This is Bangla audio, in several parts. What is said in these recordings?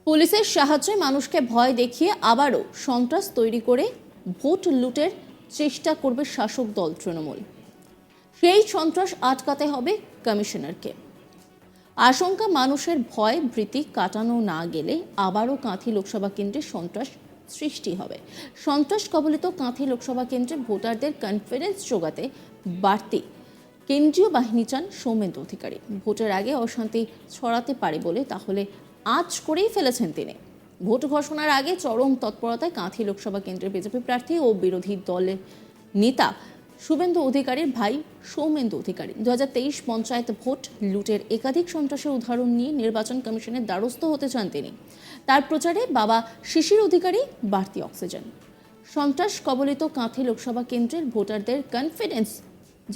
পুলিশের সাহায্যে মানুষকে ভয় দেখিয়ে আবারও সন্ত্রাস তৈরি করে ভোট লুটের চেষ্টা করবে শাসক দল তৃণমূল। সেই সন্ত্রাস আটকাতে হবে কমিশনারকে। আশঙ্কা, মানুষের ভয় ভীতি কাটানো না গেলে আবারও কাঁথি লোকসভা কেন্দ্রে সন্ত্রাস সৃষ্টি হবে। সন্ত্রাস কবলিত কাঁথি লোকসভা কেন্দ্রে ভোটারদের কনফিডেন্স জোগাতে বাড়তি কেন্দ্রীয় বাহিনী চান সৌমেন্দু অধিকারী। ভোটের আগে অশান্তি ছড়াতে পারে বলে তাহলে আজ করেই ফেলেছেন তিনি। ভোট ঘোষণার আগে চরম তৎপরতায় কাঁথি লোকসভা কেন্দ্রের বিজেপি প্রার্থী ও বিরোধী দলের নেতা শুভেন্দু অধিকারীর ভাই সৌমেন্দু অধিকারী 2023 পঞ্চায়েত ভোট লুটের একাধিক সন্ত্রাসের উদাহরণ নিয়ে নির্বাচন কমিশনের দ্বারস্থ হতে চান তিনি। তার প্রচারে বাবা শিশির অধিকারী বাড়তি অক্সিজেন। সন্ত্রাস কবলিত কাঁথি লোকসভা কেন্দ্রের ভোটারদের কনফিডেন্স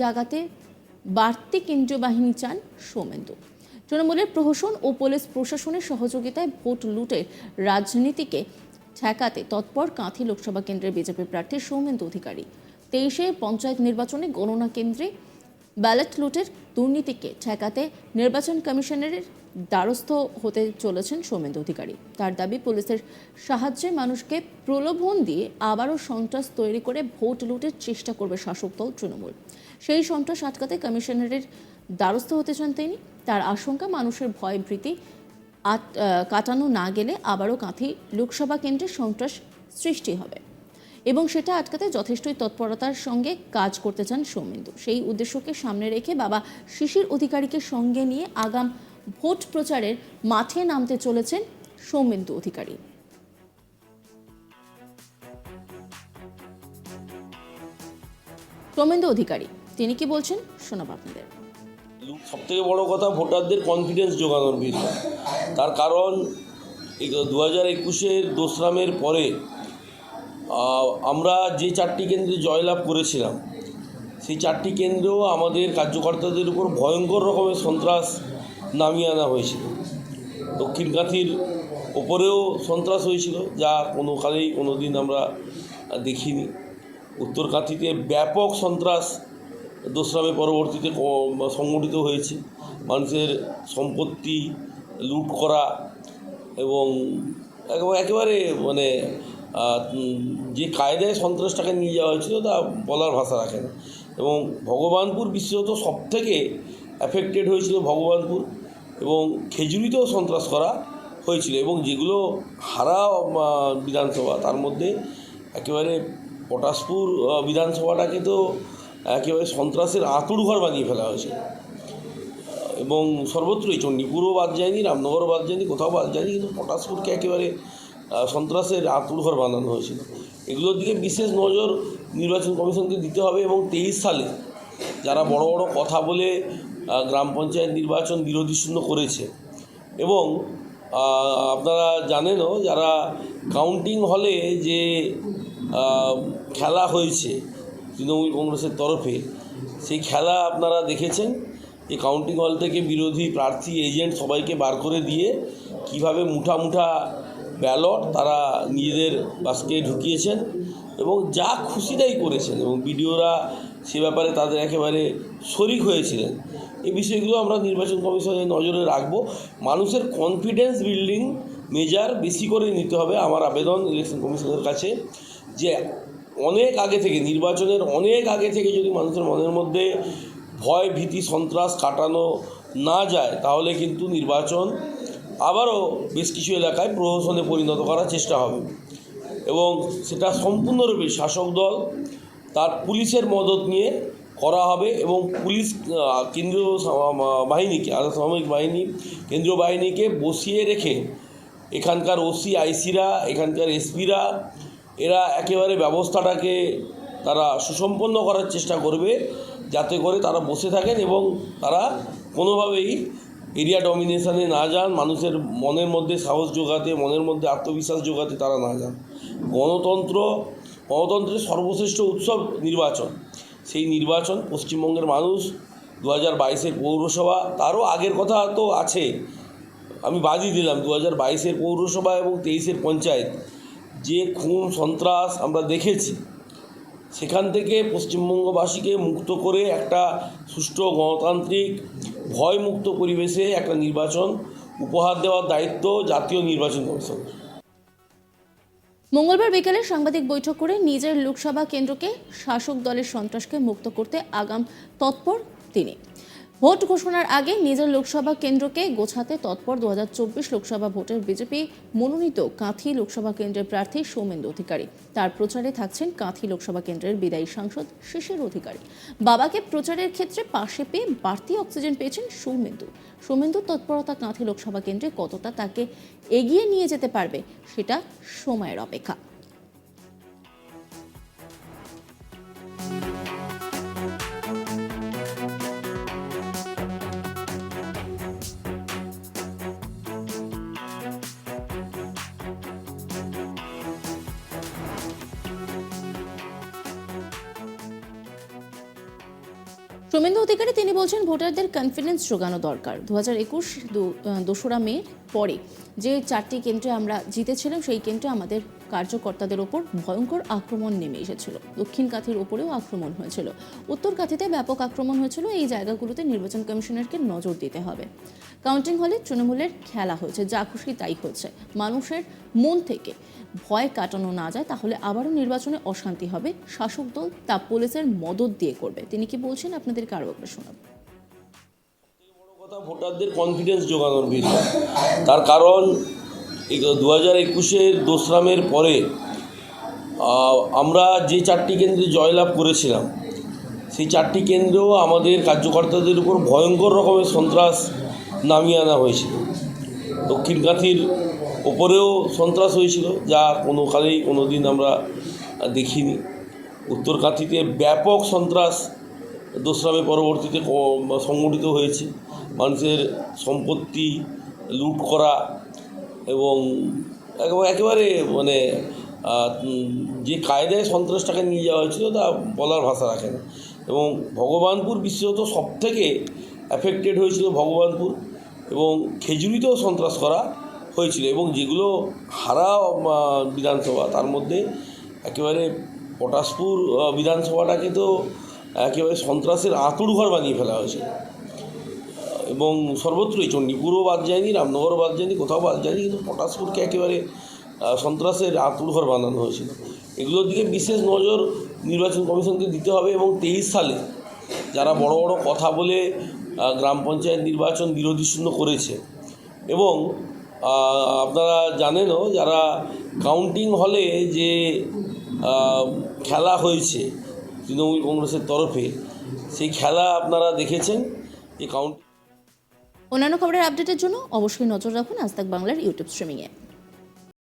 জাগাতে বাড়তি কেন্দ্রীয় বাহিনী চান সৌমেন্দু। তৃণমূলের প্রহসন ও পুলিশ প্রশাসনের সহযোগিতায় ভোট লুটের রাজনীতিকে ঠেকাতে তৎপর কাঁথি লোকসভা কেন্দ্রের বিজেপি প্রার্থী সৌমেন্দু অধিকারী। 23 পঞ্চায়েত নির্বাচনে গণনা কেন্দ্রে ব্যালট লুটের দুর্নীতিকে ঠেকাতে নির্বাচন কমিশনের দ্বারস্থ হতে চলেছেন সৌমেন্দু অধিকারী। তার দাবি, পুলিশের সাহায্যে মানুষকে প্রলোভন দিয়ে আবারও সন্ত্রাস তৈরি করে ভোট লুটের চেষ্টা করবে শাসক দল তৃণমূল। সেই সন্ত্রাস আটকাতে কমিশনারের দ্বারস্থ হতে চান তিনি। তার আশঙ্কা, মানুষের ভয় ভীতি কাটানো না গেলে আবারও কাঁথি লোকসভা কেন্দ্রে সন্ত্রাস সৃষ্টি হবে এবং সেটা আটকাতে যথেষ্টই তৎপরতার সঙ্গে কাজ করতে চান সৌমেন্দু। সেই উদ্দেশ্যকে সামনে রেখে বাবা শিশির অধিকারীকে সঙ্গে নিয়ে আগাম ভোট প্রচারের মাঠে নামতে চলেছেন সৌমেন্দু অধিকারী। সৌমেন্দু অধিকারী তিনি কি বলছেন শোনাব আপনাদের। সবথেকে বড় কথা, ভোটারদের কনফিডেন্স জোগানোর বিষয়। তার কারণ 2021-এর দোসরামের পরে আমরা যে 4টি কেন্দ্রে জয়লাভ করেছিলাম, সেই 4টি কেন্দ্রেও আমাদের কার্যকর্তাদের উপর ভয়ঙ্কর রকমের সন্ত্রাস নামিয়ে আনা হয়েছিল। দক্ষিণ কাঁথির ওপরেও সন্ত্রাস হয়েছিল, যা কোনোকালেই কোনো দিন আমরা দেখিনি। উত্তর কাঁথিতে ব্যাপক সন্ত্রাস দোসরামের পরবর্তীতে সংগঠিত হয়েছে। মানুষের সম্পত্তি লুট করা এবং একেবারে মানে যে কায়দায় সন্ত্রাসটাকে নিয়ে যাওয়া হয়েছিল তা বলার ভাষা রাখে না। এবং ভগবানপুর বিশেষত সবথেকে অ্যাফেক্টেড হয়েছিল ভগবানপুর, এবং খেজুরিতেও সন্ত্রাস করা হয়েছিল। এবং যেগুলো হারা বিধানসভা, তার মধ্যে একেবারে পটাশপুর বিধানসভাটাকে তো একেবারে সন্ত্রাসের আঁতুড়ঘর বানিয়ে ফেলা হয়েছে। এবং সর্বত্রই, চণ্ডীপুরও বাদ যায়নি, রামনগরও বাদ যায়নি, কোথাও বাদ যায়নি, কিন্তু পটাশপুরকে একেবারে সন্ত্রাসের আঁতুড়ঘর বানানো হয়েছিল। এগুলোর দিকে বিশেষ নজর নির্বাচন কমিশনকে দিতে হবে। এবং 23 সালে যারা বড় বড় কথা বলে গ্রাম পঞ্চায়েত নির্বাচন বিরোধী শূন্য করেছে, এবং আপনারা জানেনও, যারা কাউন্টিং হলে যে খেলা হয়েছে তৃণমূল কংগ্রেসের তরফে, সেই খেলা আপনারা দেখেছেন। যে কাউন্টিং হল থেকে বিরোধী প্রার্থী, এজেন্ট সবাইকে বার করে দিয়ে কিভাবে মুঠা মুঠা ব্যালট তারা নিজেদের বাস্কে ঢুকিয়েছেন এবং যা খুশি তাই করেছেন, এবং বিডিওরা সে ব্যাপারে তাদের একেবারে শরিক হয়েছিলেন। এই বিষয়গুলো আমরা নির্বাচন কমিশনের নজরে রাখব। মানুষের কনফিডেন্স বিল্ডিং মেজার বেশি করে নিতে হবে। আমার আবেদন ইলেকশন কমিশনের কাছে যে অনেক আগে থেকে, নির্বাচনের অনেক আগে থেকে যদি মানুষের মনের মধ্যে ভয় ভীতি সন্ত্রাস কাটানো না যায়, তাহলে কিন্তু নির্বাচন আবারও বেশ কিছু এলাকায় প্রহসনে পরিণত করার চেষ্টা হবে। এবং সেটা সম্পূর্ণরূপে শাসক দল তার পুলিশের মদত নিয়ে করা হবে। এবং পুলিশ কেন্দ্রীয় বাহিনীকে, সামরিক বাহিনী, কেন্দ্রীয় বাহিনীকে বসিয়ে রেখে এখানকার ওসি আইসিরা, এখানকার এসপিরা, এরা একেবারে ব্যবস্থাটাকে তারা সুসম্পন্ন করার চেষ্টা করবে, যাতে করে তারা বসে থাকেন এবং তারা কোনোভাবেই এরিয়া ডমিনেশনে না যান, মানুষের মনের মধ্যে সাহস জোগাতে, মনের মধ্যে আত্মবিশ্বাস জোগাতে তারা না যান। গণতন্ত্রের সর্বশ্রেষ্ঠ উৎসব নির্বাচন। সেই নির্বাচন পশ্চিমবঙ্গের মানুষ 2022-এর পৌরসভা, তারও আগের কথা তো আছে, আমি বাদই দিলাম 2022-এর পৌরসভা এবং 23-এর পঞ্চায়েত, যে খুন সন্ত্রাস আমরা দেখেছি, সেখান থেকে পশ্চিমবঙ্গবাসীকে মুক্ত করে একটা সুষ্ঠু গণতান্ত্রিক ভয়মুক্ত পরিবেশে একটা নির্বাচন উপহার দেওয়ার দায়িত্ব জাতীয় নির্বাচন কমিশনের। মঙ্গলবার বিকেলে সাংবাদিক বৈঠক করে নিজের লোকসভা কেন্দ্রকে শাসক দলের সন্ত্রাসকে মুক্ত করতে আগাম তৎপর তিনি। ভোট ঘোষণার আগে নিজের লোকসভা কেন্দ্রকে গোছাতে তৎপর 2024 লোকসভা ভোটের বিজেপি মনোনীত কাঁথি লোকসভা কেন্দ্রের প্রার্থী সৌমেন্দু অধিকারী। তার প্রচারে থাকছেন কাঁথি লোকসভা কেন্দ্রের বিদায়ী সাংসদ শিশির অধিকারী। বাবাকে প্রচারের ক্ষেত্রে পাশে পেয়ে বাড়তি অক্সিজেন পেয়েছেন সৌমেন্দুর তৎপরতা কাঁথি লোকসভা কেন্দ্রে কতটা তাকে এগিয়ে নিয়ে যেতে পারবে সেটা সময়ের অপেক্ষা। সৌমেন্দু অধিকারী তিনি বলছেন, ভোটারদের কনফিডেন্স জোগানো দরকার। 2021 দোসরা মে পরে যে 4টি কেন্দ্রে আমরা জিতেছিলাম সেই কেন্দ্রে আমাদের কার্যকর্তাদের ওপর ভয়ঙ্কর আক্রমণ নেমে এসেছিল। দক্ষিণ কাঁথির ওপরেও আক্রমণ হয়েছিল, উত্তর কাঁথিতে ব্যাপক আক্রমণ হয়েছিল। এই জায়গাগুলোতে নির্বাচন কমিশনারকে নজর দিতে হবে। কাউন্টিং হলে তৃণমূলের খেলা হয়েছে, যা খুশি তাই হচ্ছে। মানুষের মন থেকে ভয় কাটানো না যায় তাহলে আবারও নির্বাচনে অশান্তি হবে। শাসক দল তা পুলিশের মদত দিয়ে করবে। তিনি কি বলছেন আপনাদের কারো একবার শোনাব। বড় কথা ভোটারদের কনফিডেন্স জোগানোর বিষয়। তার কারণ 2021-এর দোসরা মের পরে আমরা যে 4টি কেন্দ্রে জয়লাভ করেছিলাম সেই 4টি কেন্দ্রেও আমাদের কার্যকর্তাদের উপর ভয়ঙ্কর রকমের সন্ত্রাস নামিয়ে আনা হয়েছিল। দক্ষিণ কাঁথির ওপরেও সন্ত্রাস হয়েছিল, যা কোনোকালেই কোনো দিন আমরা দেখিনি। উত্তর কাঁথিতে ব্যাপক সন্ত্রাস দোসরা মে পরবর্তীতে সংগঠিত হয়েছে। মানুষের সম্পত্তি লুট করা এবং একেবারে মানে যে কায়দায় সন্ত্রাসটাকে নিয়ে যাওয়া হয়েছিল তা বলার ভাষা রাখে না। এবং ভগবানপুর বিশেষত সবথেকে অ্যাফেক্টেড হয়েছিল ভগবানপুর, এবং খেজুরিতেও সন্ত্রাস করা হয়েছিল। এবং যেগুলো হারা বিধানসভা, তার মধ্যে একেবারে পটাশপুর বিধানসভাটাকে তো একেবারে সন্ত্রাসের আঁতুড়ঘর বানিয়ে ফেলা হয়েছে। এবং সর্বত্রই, চণ্ডীপুরও বাদ যায়নি, রামনগরও বাদ যায়নি, কোথাও বাদ যায়নি, কিন্তু পটাশপুরকে একেবারে সন্ত্রাসের আঁতুড়ঘর বানানো হয়েছিল। এগুলোর দিকে বিশেষ নজর নির্বাচন কমিশনকে দিতে হবে। এবং 23 সালে যারা বড় বড় কথা বলে গ্রাম পঞ্চায়েত নির্বাচন বিরোধী শূন্য করেছে, এবং আপনারা জানেনও যারা কাউন্টিং হলে যে খেলা হয়েছে তৃণমূল কংগ্রেসের তরফে, সেই খেলা আপনারা দেখেছেন। যে অন্যান্য খবরের আপডেটের জন্য অবশ্যই নজর রাখুন আজ তাক বাংলার ইউটিউব স্ট্রিমিংয়ে।